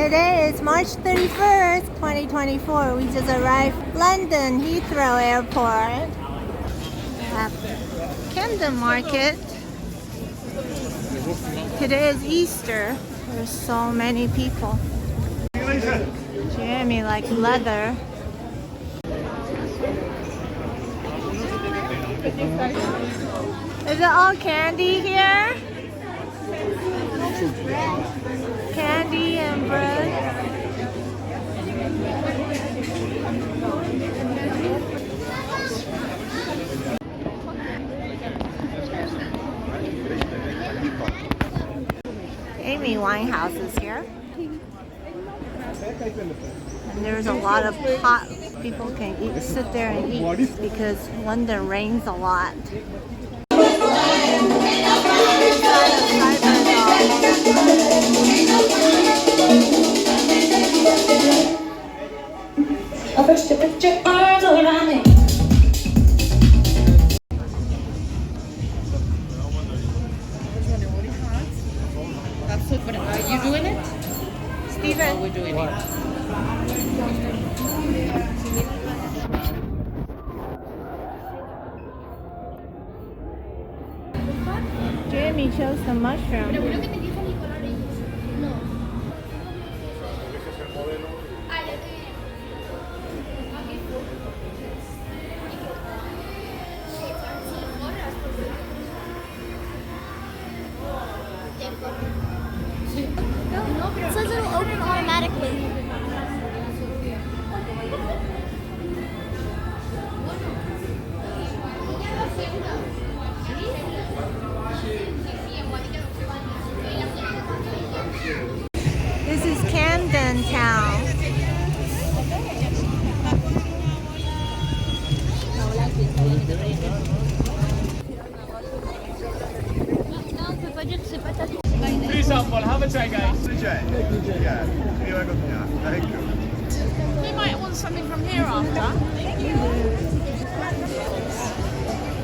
Today is March 31st, 2024. We just arrived London Heathrow Airport at Camden Market. Today is Easter. There's so many people. Jeremy likes leather. Is it all candy here? Candy and bread. Amy Winehouse is here. And there's a lot of pot. People can sit there and eat because London rains a lot. First to put your arms around me. That's it, but are you doing it? Stephen, We're doing it. Jeremy chose the mushroom. It says it'll open automatically. This is Camden Town. Have a try, guys. Yeah. Thank you. We might want something from here after.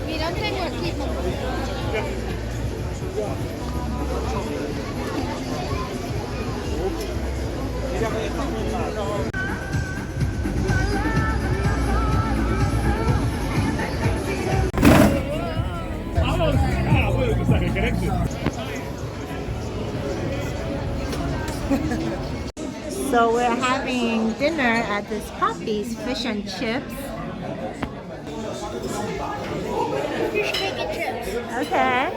We don't take more people. So we're having dinner at this Poppy's Fish and Chips. Fish cake and chips. Okay.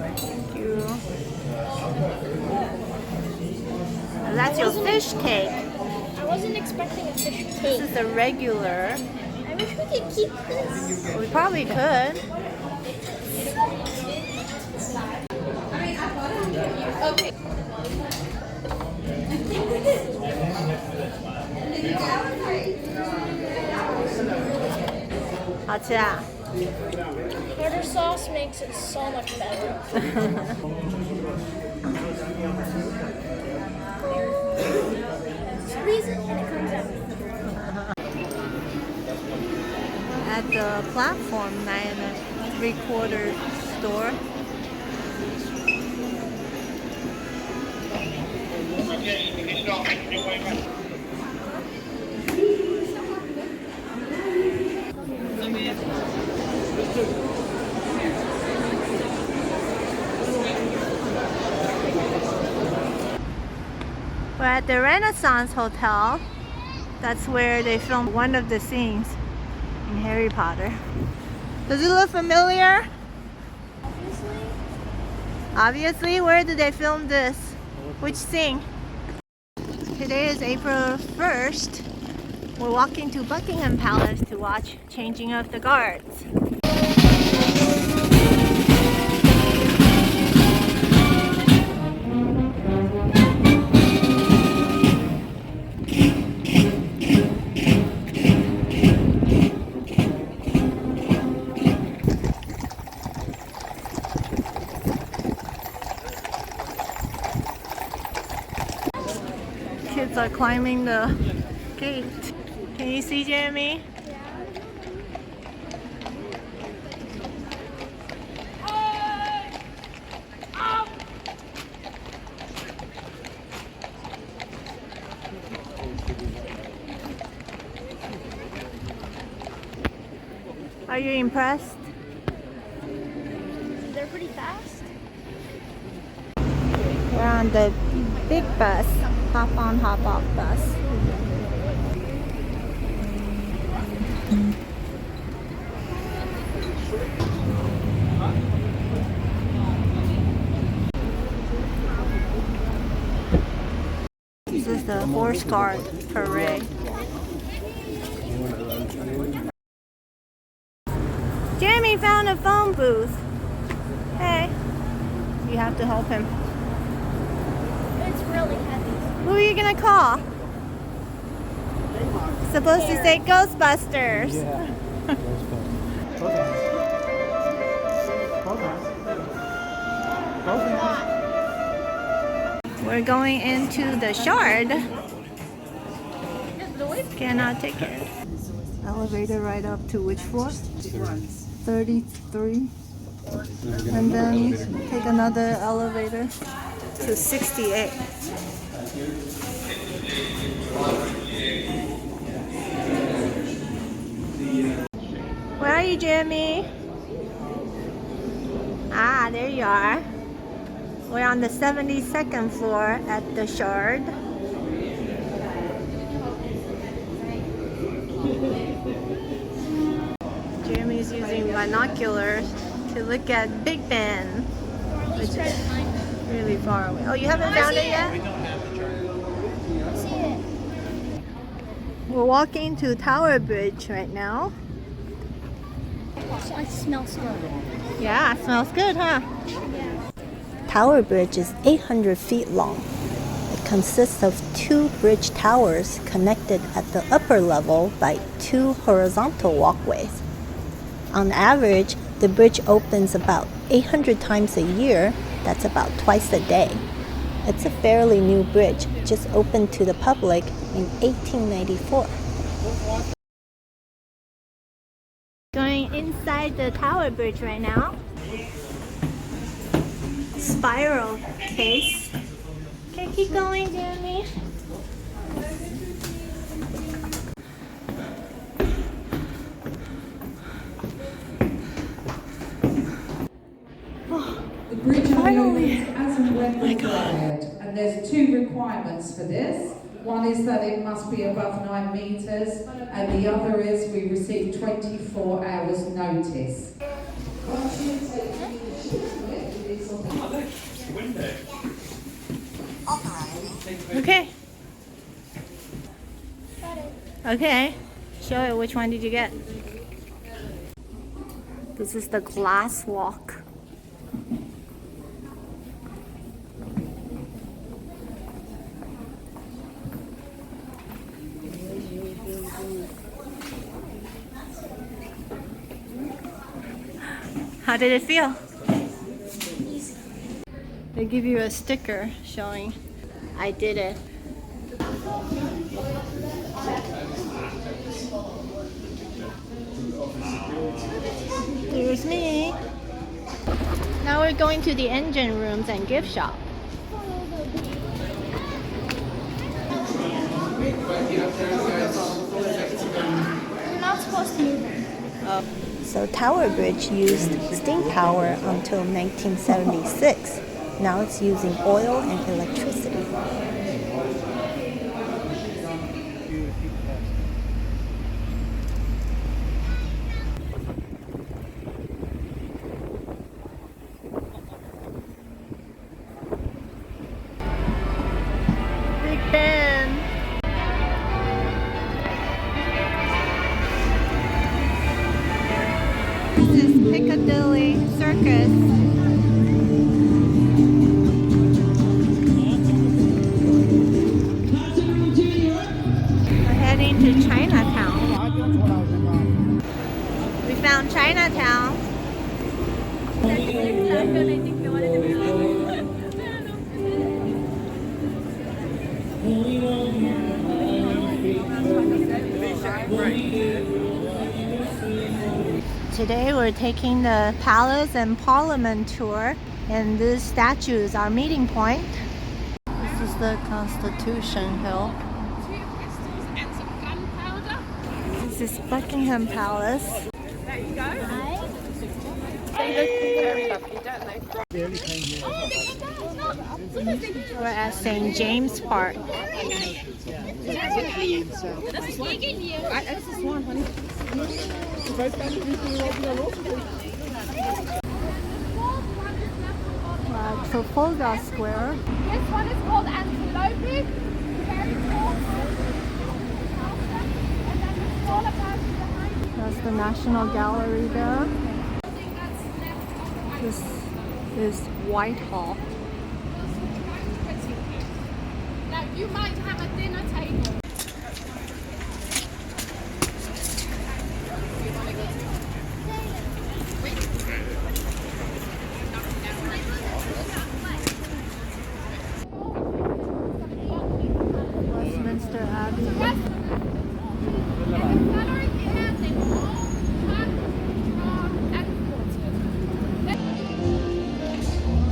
Thank you. That's your fish cake. I wasn't expecting a fish This cake. is a regular. I wish we could keep this. We probably could. Okay. Tartar sauce makes it so much better. Squeeze it and it comes out. At the platform 9 3/4 store. We're at the Renaissance Hotel. That's where they filmed one of the scenes in Harry Potter. Does it look familiar? Obviously, where did they film this? Which scene? Today is April 1st. We're walking to Buckingham Palace to watch changing of the guards. Kids are climbing the gate. Can you see, Jeremy? Are you impressed? They're pretty fast. We're on the big bus, hop on, hop off bus. This is the horse guard parade. Jeremy found a phone booth. Hey, you have to help him. It's really heavy. Who are you gonna call? It's supposed to say Ghostbusters. We're going into the Shard. Scan our ticket. Elevator right up to which floor? 33. And then take another elevator to 68. Where are you, Jimmy? Ah, there you are. We're on the 72nd floor at the Shard. Jeremy's using binoculars to look at Big Ben, which is really far away. Oh, you haven't found it yet? I see it. We're walking to Tower Bridge right now. I smell good. Yeah, it smells good, huh? Yeah. Tower Bridge is 800 feet long. It consists of 2 bridge towers connected at the upper level by 2 horizontal walkways. On average, the bridge opens about 800 times a year. That's about twice a day. It's a fairly new bridge, just opened to the public in 1894. Going inside the Tower Bridge right now. Spiral case. Okay, keep going, Jeremy. The bridge only opens as and when required, and there's 2 requirements for this. One is that it must be above 9 metres, and the other is we receive 24 hours notice. Okay. Okay. Show it. Which one did you get? This is the glass walk. How did it feel? They give you a sticker showing I did it. There's me. Now we're going to the engine rooms and gift shop. You're not supposed to move them. So Tower Bridge used steam power until 1976. Now it's using oil and electricity. Big Ben. This is Piccadilly Circus. We're heading to Chinatown. We found Chinatown. Today we're taking the Palace and Parliament tour, and this statue is our meeting point. This is the Constitution Hill. This is Buckingham Palace. They look very lovely, don't they? We're at St. James Park. Trafalgar Square. This one is called Antelope. Very tall. And then the smaller part behind you. That's the National Gallery there. This is Whitehall. Now you might have a dinner table. Westminster Abbey.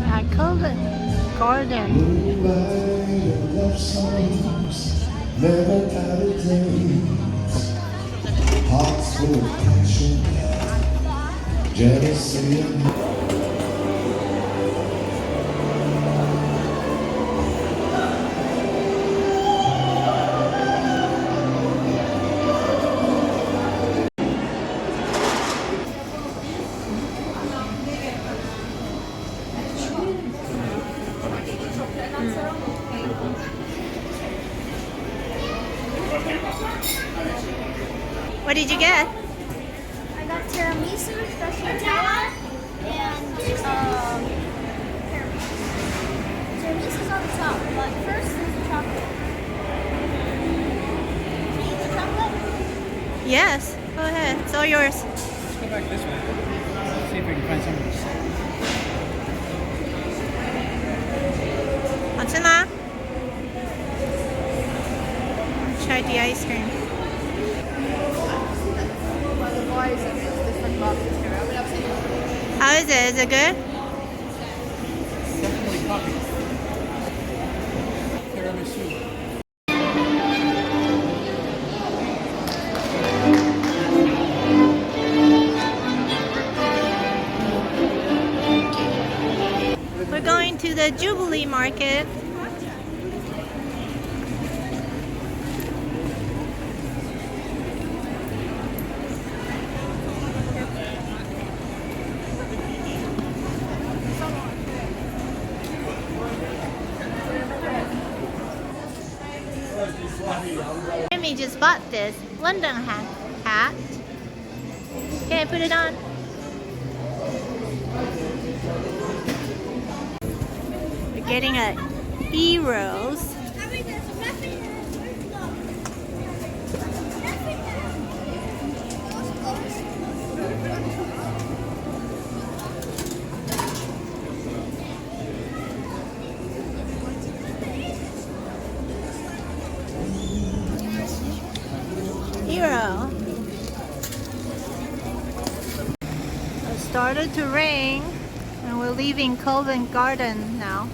At Covent Garden. Love songs, never out of date. Hearts full of passion, jealousy and What did you get? I got tiramisu, fresh Nutella, and tiramisu's on the top, but first is the chocolate. Can you eat the chocolate? Yes. Go ahead. It's all yours. Let's go back this way. See if we can find some of this. What's in that? Try the ice cream. How is it? Is it good? Definitely coffee. Tiramisu. We're going to the Jubilee Market. Amy just bought this London hat. Can I put it on? We're getting a E-Rose. Hero. It started to rain and we're leaving Covent Garden now.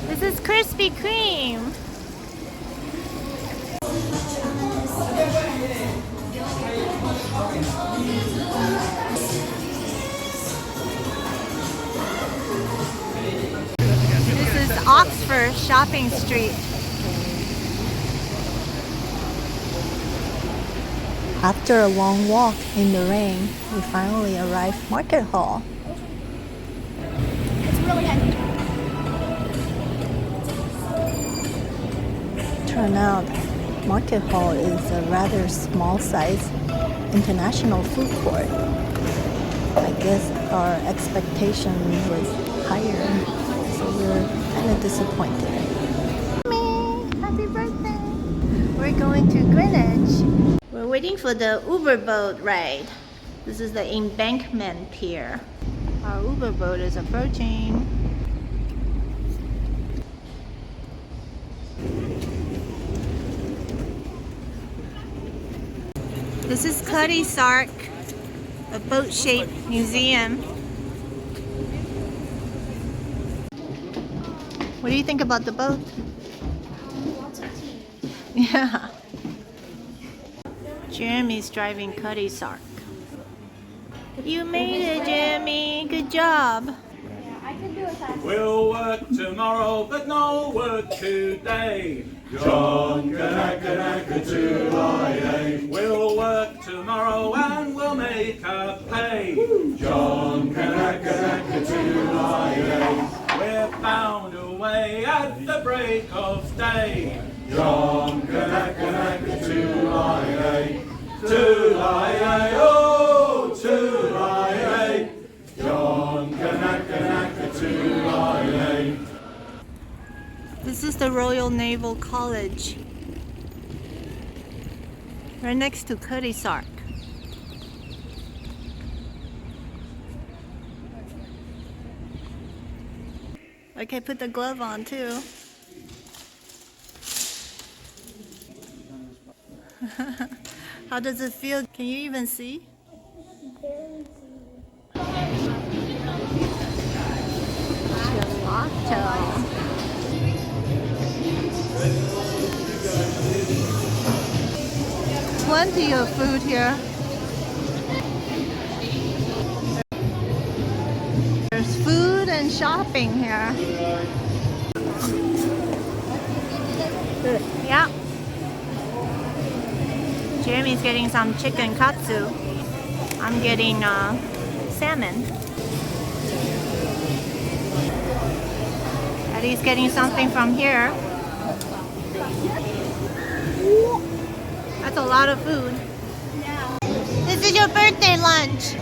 This is Krispy Kreme. This is Oxford Shopping Street. After a long walk in the rain, we finally arrived Market Hall. It's really heavy. Turn out, Market Hall is a rather small size international food court. I guess our expectation was higher, so we're kind of disappointed. Happy birthday! We're going to Greenwich. We're waiting for the Uber boat ride. This is the Embankment Pier. Our Uber boat is approaching. This is Cutty Sark, a boat-shaped museum. What do you think about the boat? Lots of tea. Yeah. Jeremy's driving Cutty Sark. You made it, Jeremy. Good job. Yeah, I can do it fast. We'll work tomorrow, but no work today. John Canacca We'll work tomorrow and we'll make a pay. John Canacca We're bound away at the break of day. John Canacca oh, to-lie-ay. John Canacca This is the Royal Naval College. Right next to Cutty Sark. Okay, put the glove on too. How does it feel? Can you even see? Gelato. Plenty of food here. There's food and shopping here. Yeah. Jeremy's getting some chicken katsu. I'm getting salmon. Eddie's getting something from here. That's a lot of food. This is your birthday lunch.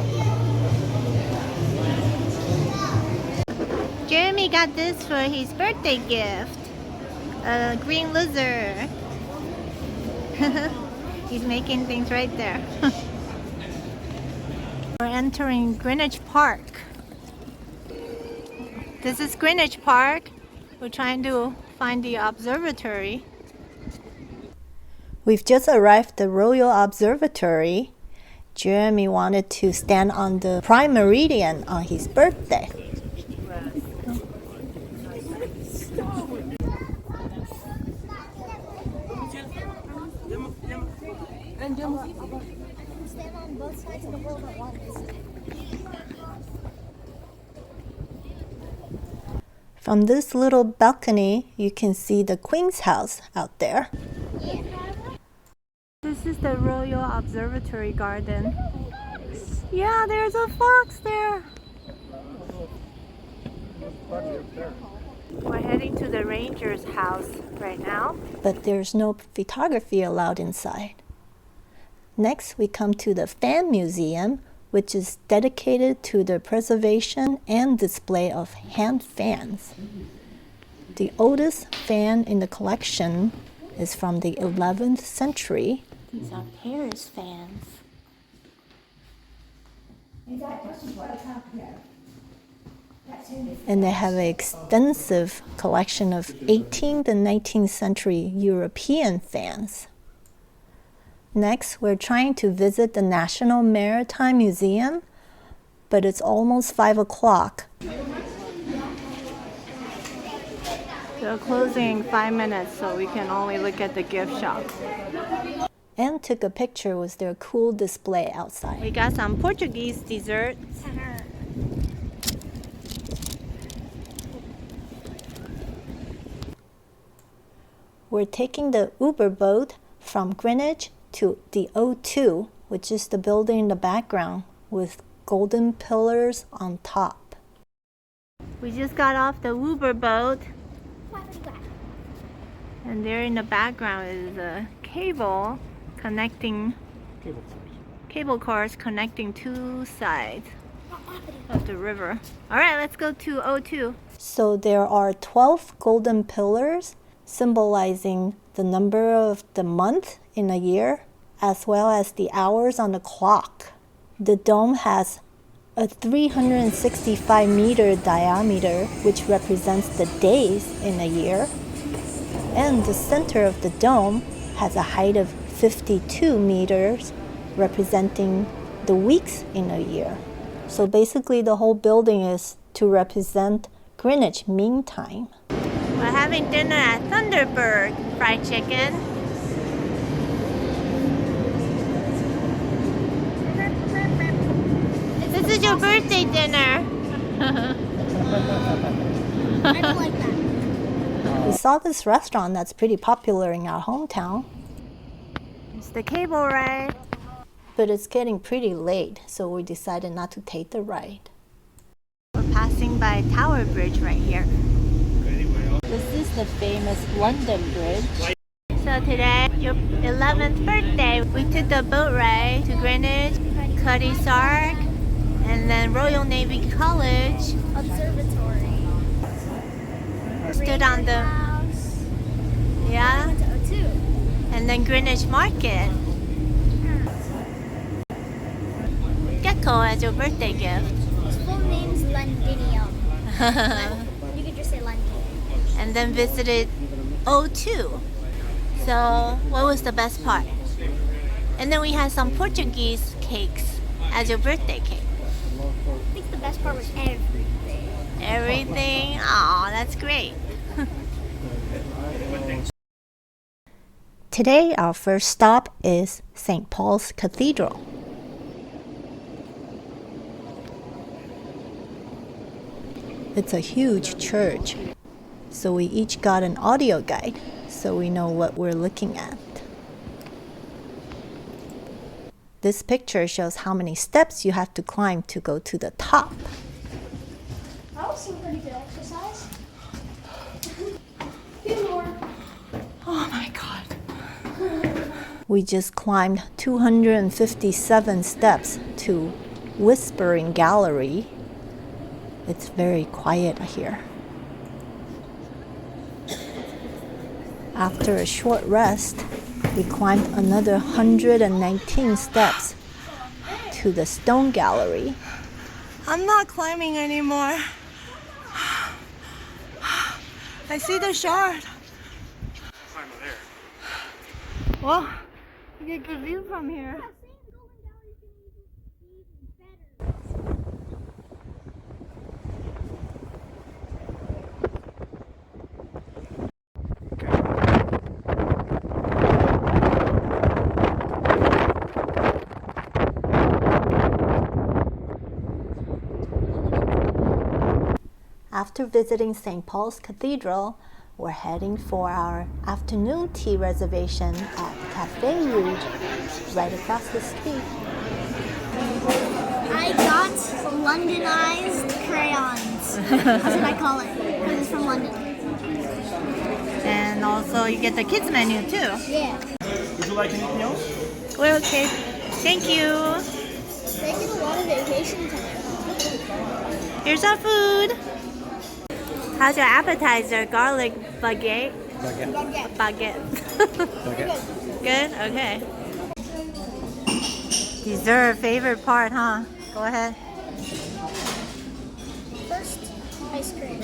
Jeremy got this for his birthday gift. A green lizard. He's making things right there. We're entering Greenwich Park. This is Greenwich Park. We're trying to find the observatory. We've just arrived at the Royal Observatory. Jeremy wanted to stand on the prime meridian on his birthday. Stand on both sides of the world at once. From this little balcony, you can see the Queen's house out there. This is the Royal Observatory Garden. Yeah, there's a fox there. We're heading to the ranger's house right now, but there's no photography allowed inside. Next, we come to the Fan Museum, which is dedicated to the preservation and display of hand fans. The oldest fan in the collection is from the 11th century. These are Paris fans. And they have an extensive collection of 18th and 19th century European fans. Next, we're trying to visit the National Maritime Museum, but it's almost 5 o'clock. They're closing in 5 minutes, so we can only look at the gift shop. And took a picture with their cool display outside. We got some Portuguese desserts. We're taking the Uber boat from Greenwich to the O2, which is the building in the background with golden pillars on top. We just got off the Uber boat, and there in the background is a cable cars connecting two sides of the river. All right, let's go to O2. So there are 12 golden pillars symbolizing the number of the month in a year, as well as the hours on the clock. The dome has a 365-meter diameter, which represents the days in a year. And the center of the dome has a height of 52 meters, representing the weeks in a year. So basically the whole building is to represent Greenwich Mean Time. We're having dinner at Thunderbird Fried Chicken. This is your birthday dinner. I don't like that. We saw this restaurant that's pretty popular in our hometown. It's the cable ride. But it's getting pretty late, so we decided not to take the ride. We're passing by Tower Bridge right here. This is the famous London Bridge. So today, your 11th birthday, we took the boat ride to Greenwich, Cutty, Sark, and then Royal Navy College. Observatory. Stood on the, yeah, Went to O2. and then Greenwich Market. Gecko as your birthday gift. His full name's Londinium. You could just say London. And then visited O2. So what was the best part? And then we had some Portuguese cakes as your birthday cake. I think the best part was everything. Everything? Aw, that's great. Today our first stop is St. Paul's Cathedral. It's a huge church, so we each got an audio guide so we know what we're looking at. This picture shows how many steps you have to climb to go to the top. That was some pretty good exercise. Few more. Oh my god. We just climbed 257 steps to Whispering Gallery. It's very quiet here. After a short rest, we climbed another 119 steps to the Stone Gallery. I'm not climbing anymore. I see the shard. Well, you get good view from here. After visiting St. Paul's Cathedral, we're heading for our afternoon tea reservation at Cafe Rouge, right across the street. I got Londonized crayons. That's what I call it, because it's from London. And also you get the kids menu too. Yeah. Would you like anything else? We're okay. Thank you. They get a lot of vacation time. Here's our food. How's your appetizer? Garlic baguette? Baguette. Good? Okay. Dessert, favorite part, huh? Go ahead. First, ice cream.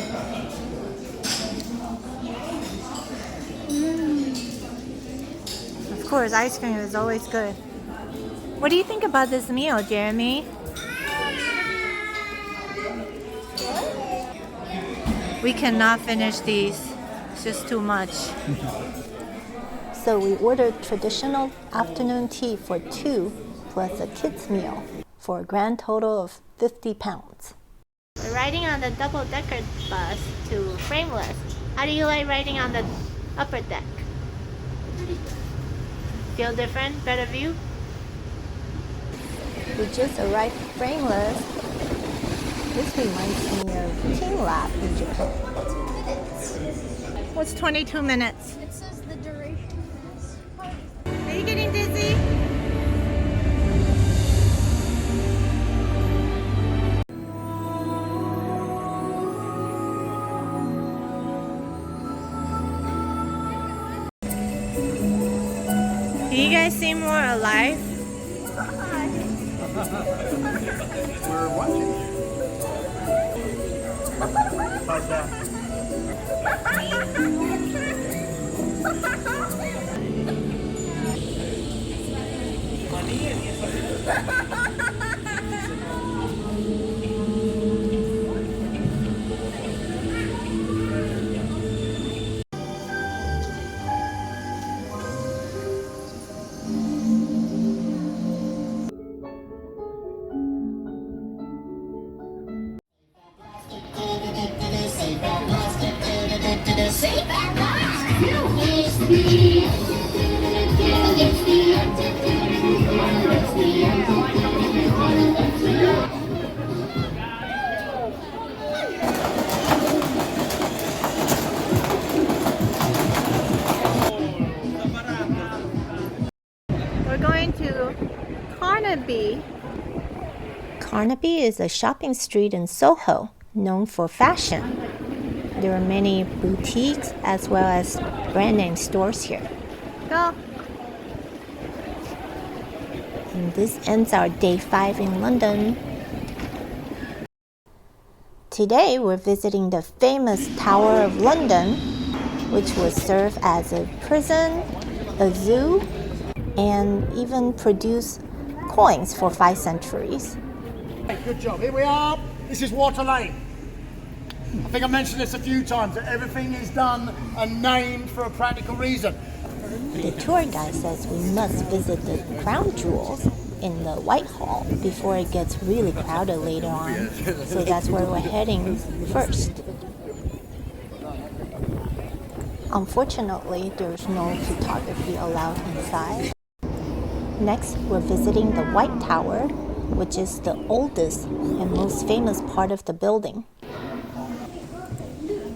Of course, ice cream is always good. What do you think about this meal, Jeremy? We cannot finish these. It's just too much. So we ordered traditional afternoon tea for 2 plus a kids meal for a grand total of £50. We're riding on the double-decker bus to Frameless. How do you like riding on the upper deck? Feel different? Better view? We just arrived at Frameless. This reminds me of Team Lab in Japan. 2 minutes. What's 22 minutes? It says the duration is. Are you getting dizzy? You guys seem more alive. We're watching. How's that? We're going to Carnaby. Carnaby is a shopping street in Soho known for fashion. There are many boutiques as well as brand name stores here. Go! And this ends our day 5 in London. Today we're visiting the famous Tower of London, which will serve as a prison, a zoo, and even produce coins for 5 centuries. Good job. Here we are. This is Water Lane. I think I mentioned this a few times, that everything is done and named for a practical reason. The tour guide says we must visit the crown jewels in the Whitehall before it gets really crowded later on. So that's where we're heading first. Unfortunately, there's no photography allowed inside. Next, we're visiting the White Tower, which is the oldest and most famous part of the building.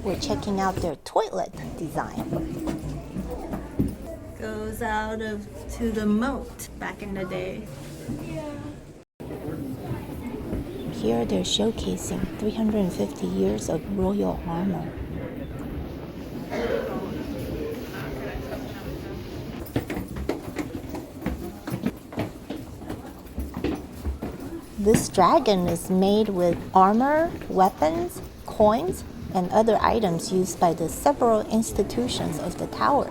We're checking out their toilet design. Goes out to the moat back in the day. Here they're showcasing 350 years of royal armor. This dragon is made with armor, weapons, coins, and other items used by the several institutions of the tower.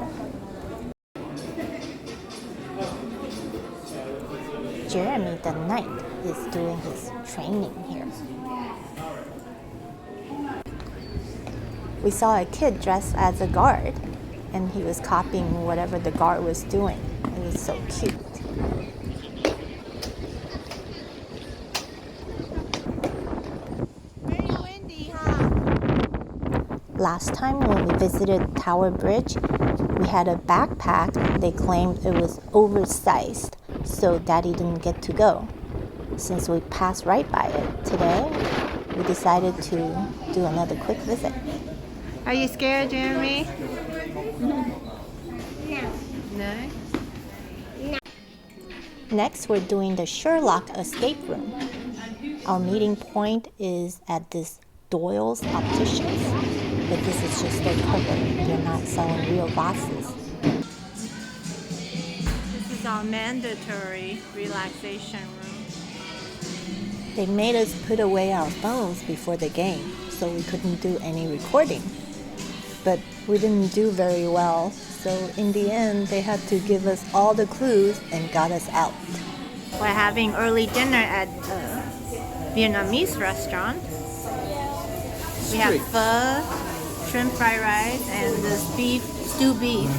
Jeremy the Knight is doing his training here. We saw a kid dressed as a guard, and he was copying whatever the guard was doing. It was so cute. Last time when we visited Tower Bridge, we had a backpack. They claimed it was oversized, so Daddy didn't get to go. Since we passed right by it today, we decided to do another quick visit. Are you scared, Jeremy? No. No? Next, we're doing the Sherlock escape room. Our meeting point is at this Doyle's Opticians, but this is just their cover. They're not selling real glasses. This is our mandatory relaxation room. They made us put away our phones before the game, so we couldn't do any recording. But we didn't do very well, so in the end, they had to give us all the clues and got us out. We're having early dinner at a Vietnamese restaurant. We have pho, shrimp fried rice, and this stewed beef.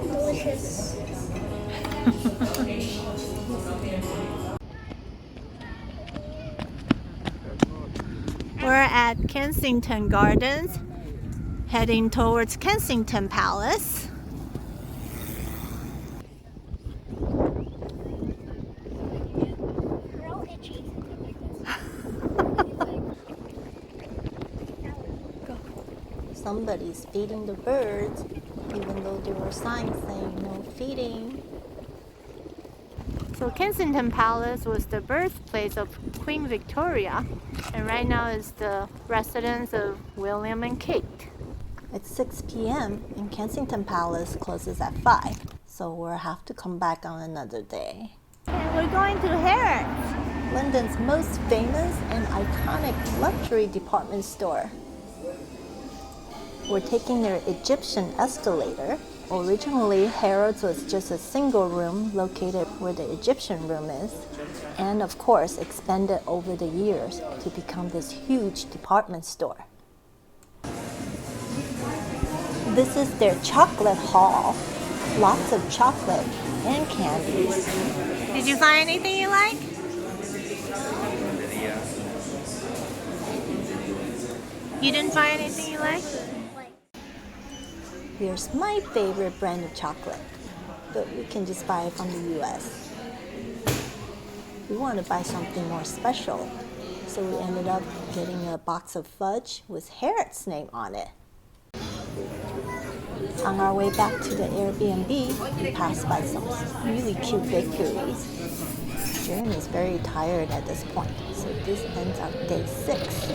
Delicious. We're at Kensington Gardens, heading towards Kensington Palace. Somebody's feeding the birds, even though there were signs saying no feeding. So Kensington Palace was the birthplace of Queen Victoria, and right now is the residence of William and Kate. It's 6 p.m. and Kensington Palace closes at 5, so we'll have to come back on another day. And we're going to Harrods, London's most famous and iconic luxury department store. We're taking their Egyptian escalator. Originally, Harrods was just a single room located where the Egyptian room is, and of course expanded over the years to become this huge department store. This is their chocolate hall. Lots of chocolate and candies. Did you find anything you like? You didn't find anything you like? Here's my favorite brand of chocolate, but we can just buy it from the US. We want to buy something more special, so we ended up getting a box of fudge with Harrods' name on it. On our way back to the Airbnb, we passed by some really cute bakeries. Jeremy is very tired at this point, so this ends our day 6.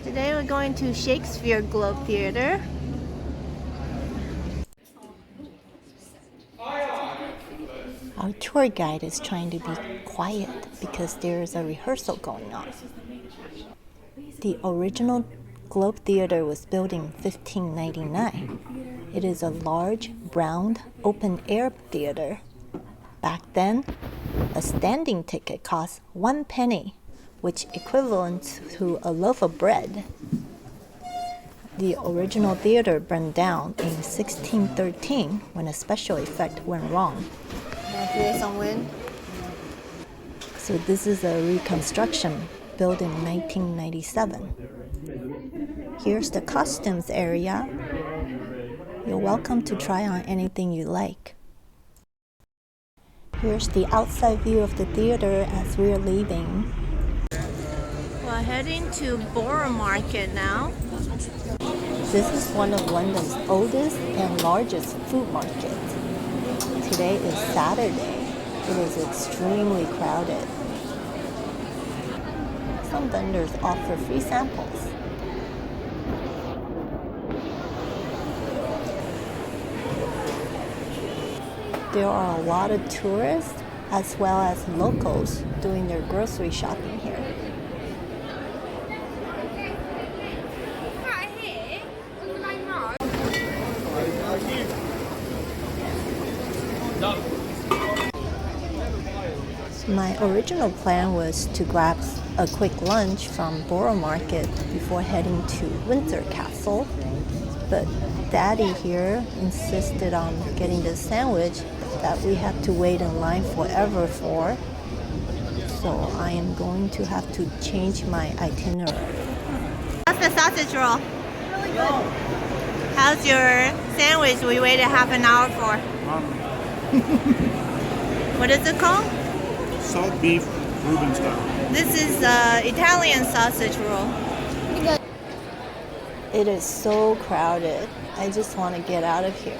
Today we're going to Shakespeare Globe Theatre. Our tour guide is trying to be quiet because there is a rehearsal going on. The original Globe Theatre was built in 1599. It is a large, round, open-air theatre. Back then, a standing ticket cost 1 penny, which equivalent to a loaf of bread. The original theater burned down in 1613 when a special effect went wrong. Here's some wind. So this is a reconstruction built in 1997. Here's the costumes area. You're welcome to try on anything you like. Here's the outside view of the theater as we're leaving. We're heading to Bourough Market now. This is one of London's oldest and largest food markets. Today is Saturday. It is extremely crowded. Some vendors offer free samples. There are a lot of tourists as well as locals doing their grocery shopping here. My original plan was to grab a quick lunch from Bourough Market before heading to Windsor Castle, but Daddy here insisted on getting the sandwich that we have to wait in line forever for, so I am going to have to change my itinerary. How's the sausage roll? Really good. How's your sandwich we waited half an hour for? What is it called? Salt beef Reuben style. This is Italian sausage roll. It is so crowded. I just want to get out of here.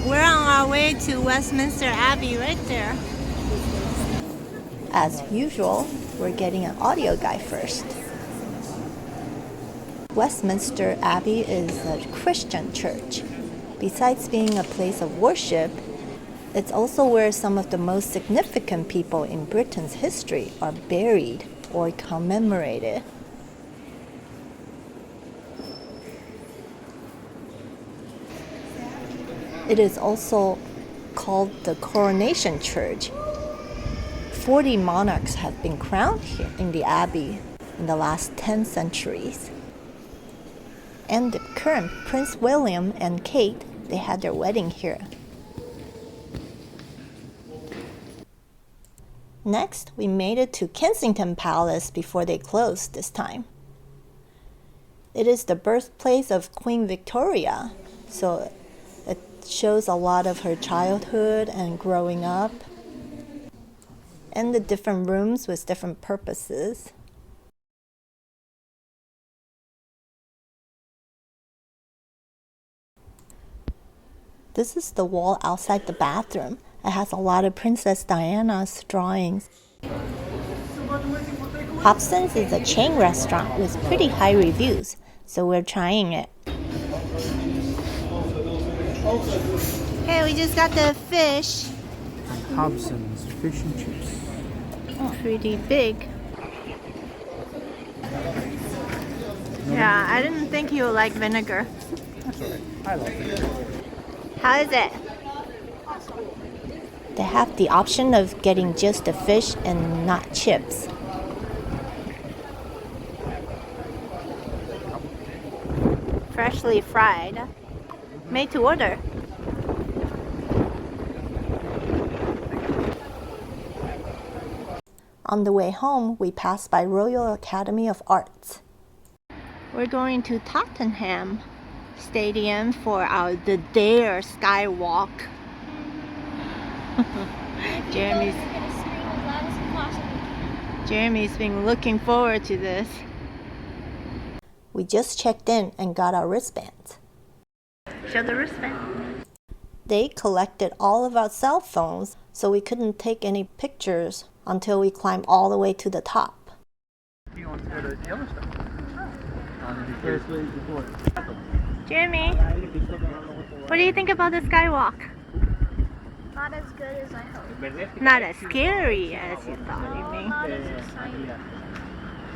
We're on our way to Westminster Abbey right there. As usual, we're getting an audio guide first. Westminster Abbey is a Christian church. Besides being a place of worship, it's also where some of the most significant people in Britain's history are buried or commemorated. It is also called the Coronation Church. 40 monarchs have been crowned here in the Abbey in the last 10 centuries. And the current Prince William and Kate, they had their wedding here. Next, we made it to Kensington Palace before they closed this time. It is the birthplace of Queen Victoria, so it shows a lot of her childhood and growing up. and the different rooms with different purposes. This is the wall outside the bathroom. It has a lot of Princess Diana's drawings. Hobson's is a chain restaurant with pretty high reviews, so we're trying it. Hey, we just got the fish. Hobson's fish and chips. Pretty big. Yeah, I didn't think you would like vinegar. That's alright. I like it. How is it? They have the option of getting just the fish and not chips. Freshly fried. Made to order. On the way home, we passed by Royal Academy of Arts. We're going to Tottenham Stadium for the Dare Skywalk. Jeremy's been looking forward to this. We just checked in and got our wristbands. Show the wristband. They collected all of our cell phones, so we couldn't take any pictures until we climbed all the way to the top. You want to go to Yellowstone? Jeremy, what do you think about the Skywalk? Not as good as I hoped. Not as scary as you thought, you mean? Not as exciting.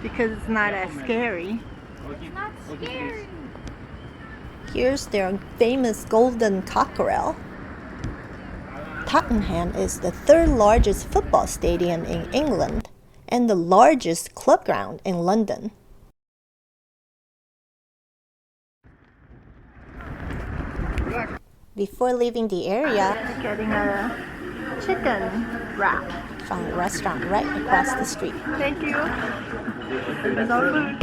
Because it's not as scary. It's not scary. Here's their famous golden cockerel. Tottenham is the third largest football stadium in England and the largest club ground in London. Before leaving the area, getting a chicken wrap from a restaurant right across the street. Thank you. It's our food.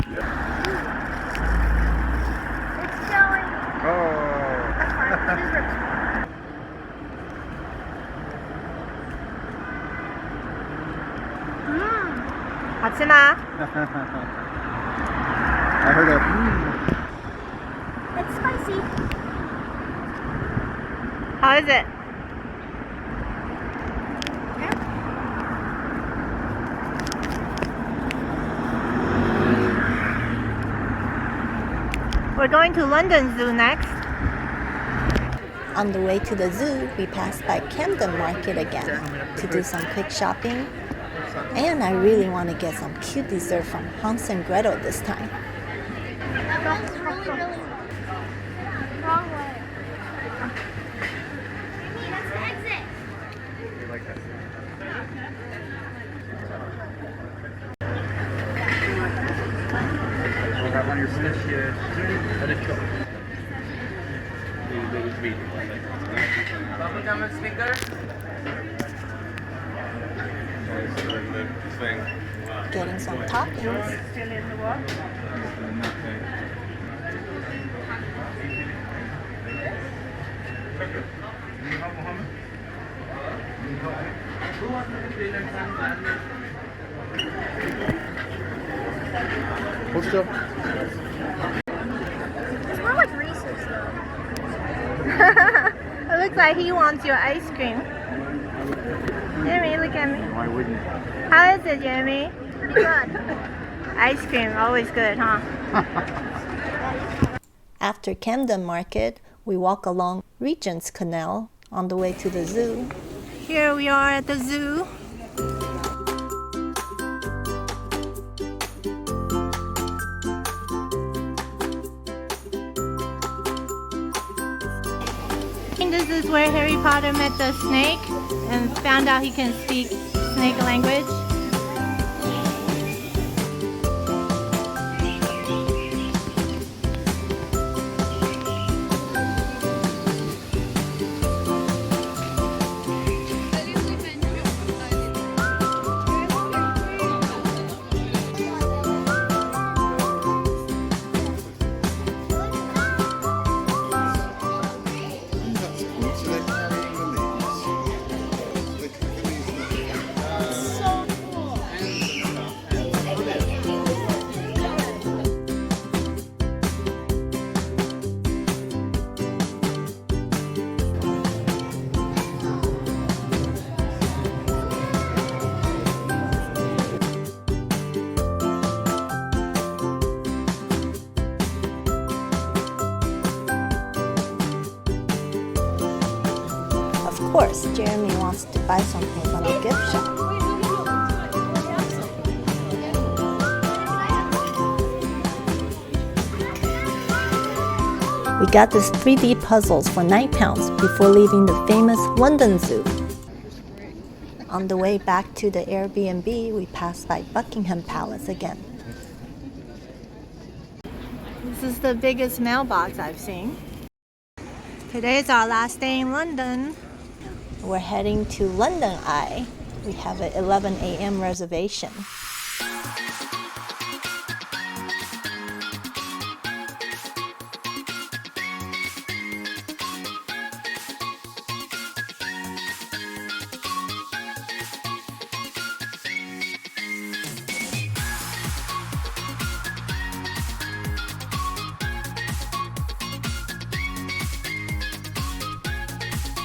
It's going. That's fine. It is ribs. 하츠마. I heard a It's spicy. How is it? We're going to London Zoo next. On the way to the zoo, we passed by Camden Market again to do some quick shopping. And I really want to get some cute dessert from Hans and Gretel this time. That one's really wrong way. That's the exit. like that. We'll have on your finish here. Buckingham and Squre. Getting some toppings. Still in the work. Hold still. It's more like Reese's though. It looks like he wants your ice cream. Jeremy, look at me. Why wouldn't you? How is it, Jeremy? Pretty good. Ice cream, always good, huh? After Camden Market, we walk along Regent's Canal on the way to the zoo. Here we are at the zoo. And this is where Harry Potter met the snake and found out he can speak snake language. So course, Jeremy wants to buy something from the gift shop. We got this 3D puzzles for £9 before leaving the famous London Zoo. On the way back to the Airbnb, we passed by Buckingham Palace again. This is the biggest mailbox I've seen. Today's our last day in London. We're heading to London Eye. We have an 11 a.m. reservation.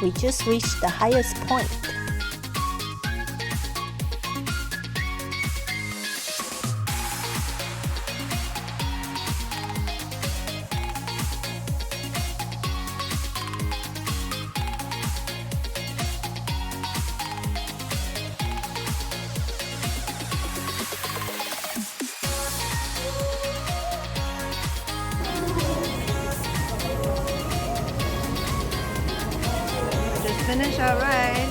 We just reached the highest point. Finish our ride.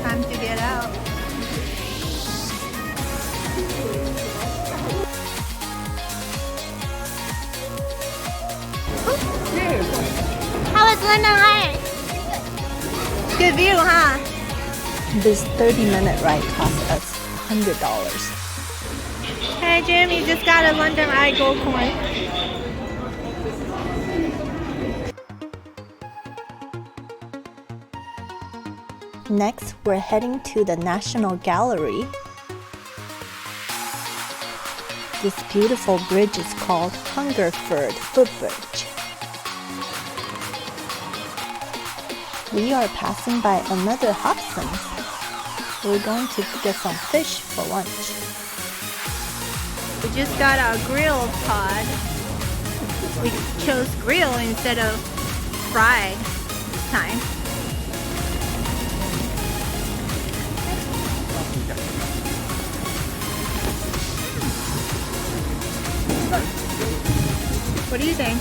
Time to get out. How is London Eye? Good view, huh? This 30-minute ride cost us $100. Hey, Jeremy just got a London Eye gold coin. Next, we're heading to the National Gallery. This beautiful bridge is called Hungerford Footbridge. We are passing by another Hobson's. We're going to get some fish for lunch. We just got our grilled cod. We chose grill instead of fried this time. What do you think?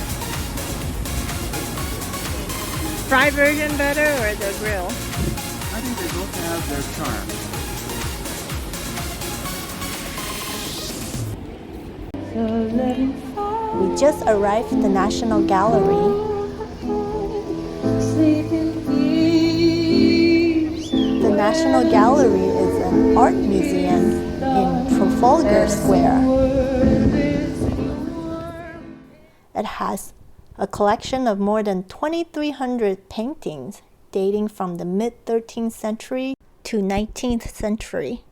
Fried version better or the grill? I think they both have their charm. We just arrived at the National Gallery. The National Gallery is an art museum in Trafalgar Square. It has a collection of more than 2,300 paintings dating from the mid-13th century to 19th century.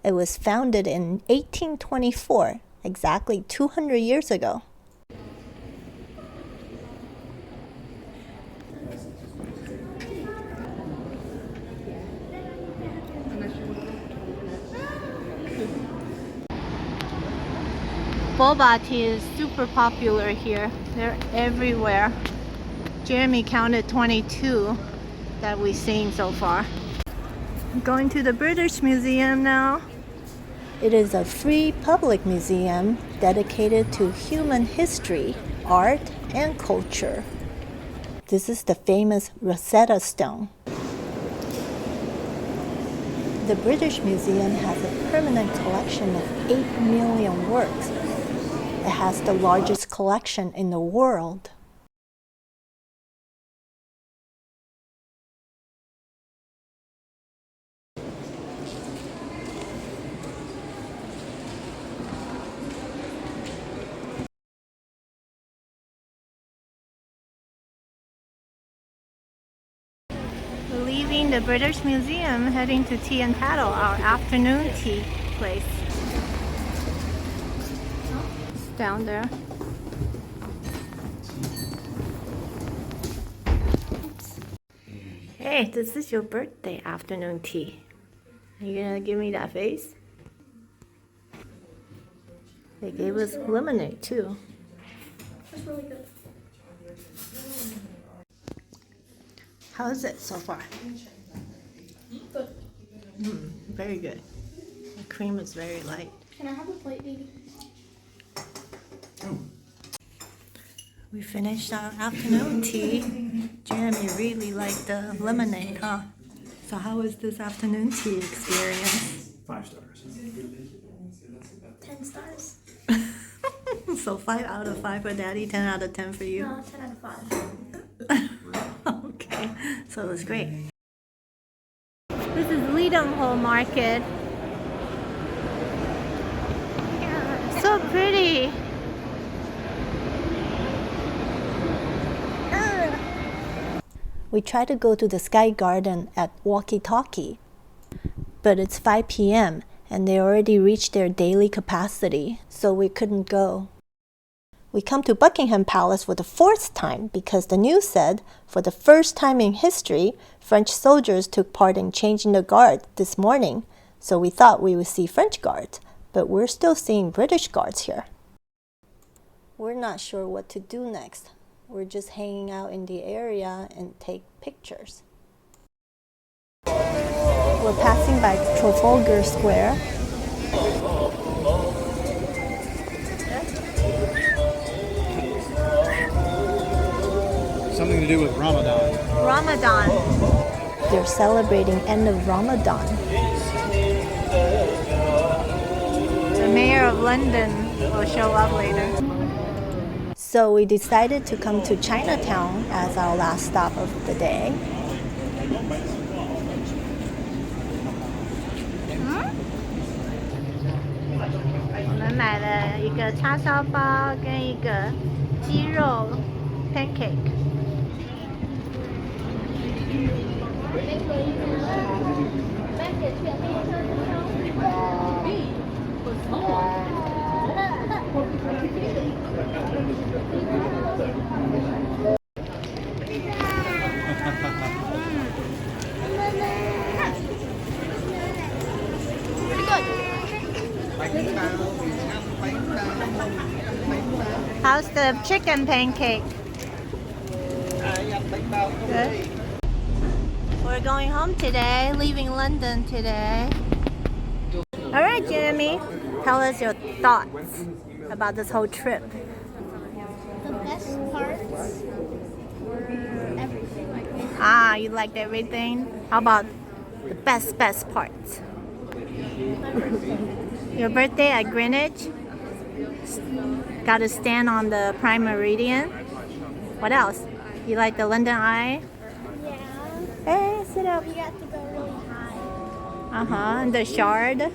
It was founded in 1824, exactly 200 years ago. Boba tea is super popular here. They're everywhere. Jeremy counted 22 that we've seen so far. I'm going to the British Museum now. It is a free public museum dedicated to human history, art, and culture. This is the famous Rosetta Stone. The British Museum has a permanent collection of 8 million works. It has the largest collection in the world. We're leaving the British Museum, heading to Tea and Tattle, our afternoon tea place. Down there. Hey, this is your birthday afternoon tea. Are you gonna give me that face? They gave us lemonade too. That's really good. How is it so far? Very good. The cream is very light. Can I have a plate, baby? We finished our afternoon tea. Jeremy really liked the lemonade, huh? So how was this afternoon tea experience? 5 stars. 10 stars. So 5 out of 5 for Daddy, 10 out of 10 for you? No, 10 out of 5. Okay, so it was great. This is Leadenhall Market. Yeah, so pretty. We tried to go to the Sky Garden at walkie-talkie, but it's 5 p.m. and they already reached their daily capacity, so we couldn't go. We come to Buckingham Palace for the 4th time because the news said, for the first time in history, French soldiers took part in changing the guard this morning, so we thought we would see French guards, but we're still seeing British guards here. We're not sure what to do next. We're just hanging out in the area and take pictures. We're passing by Trafalgar Square. Something to do with Ramadan. Ramadan. They're celebrating end of Ramadan. The mayor of London will show up later. So we decided to come to Chinatown as our last stop of the day. We 买了一个叉烧包跟一个鸡肉 pancake. How's the chicken pancake? Good. We're going home today, leaving London today. All right, Jeremy, tell us your thoughts about this whole trip. The best parts were everything. Ah, you liked everything? How about the best parts? Your birthday at Greenwich? Got to stand on the Prime Meridian. What else? You like the London Eye? Yeah. Hey, sit up. We got to go really high. And the Shard. Yeah.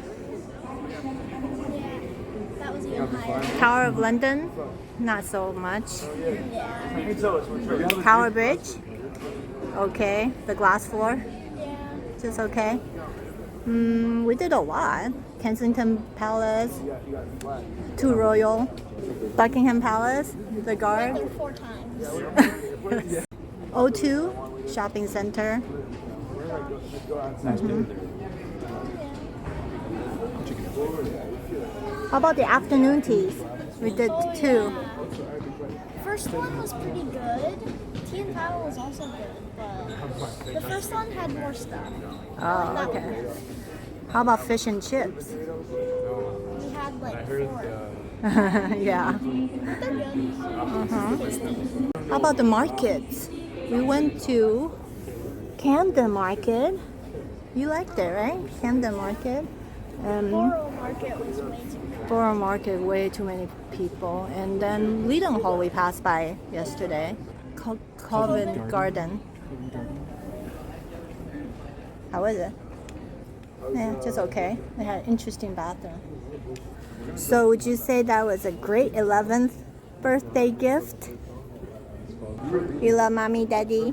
That was even higher. Tower of London? Not so much. Yeah. Tower Bridge? Okay. The glass floor? Yeah. Just okay. We did a lot. Kensington Palace, 2 Royal, Buckingham Palace, the I Guard, think 4 times. O2 Shopping Center. How about the afternoon teas? We did 2. First one was pretty good. Tea and Paddle was also good, but the first one had more stuff. Oh, okay. How about fish and chips? We had like 4. Yeah. But they're good. How about the markets? We went to Camden Market. You liked it, right? Camden Market. Bourough Market was way too good. Bourough Market, way too many people. And then Leadenhall we passed by yesterday. Covent Garden. How was it? Yeah, just okay. They had an interesting bathroom. So would you say that was a great 11th birthday gift? You love mommy, daddy?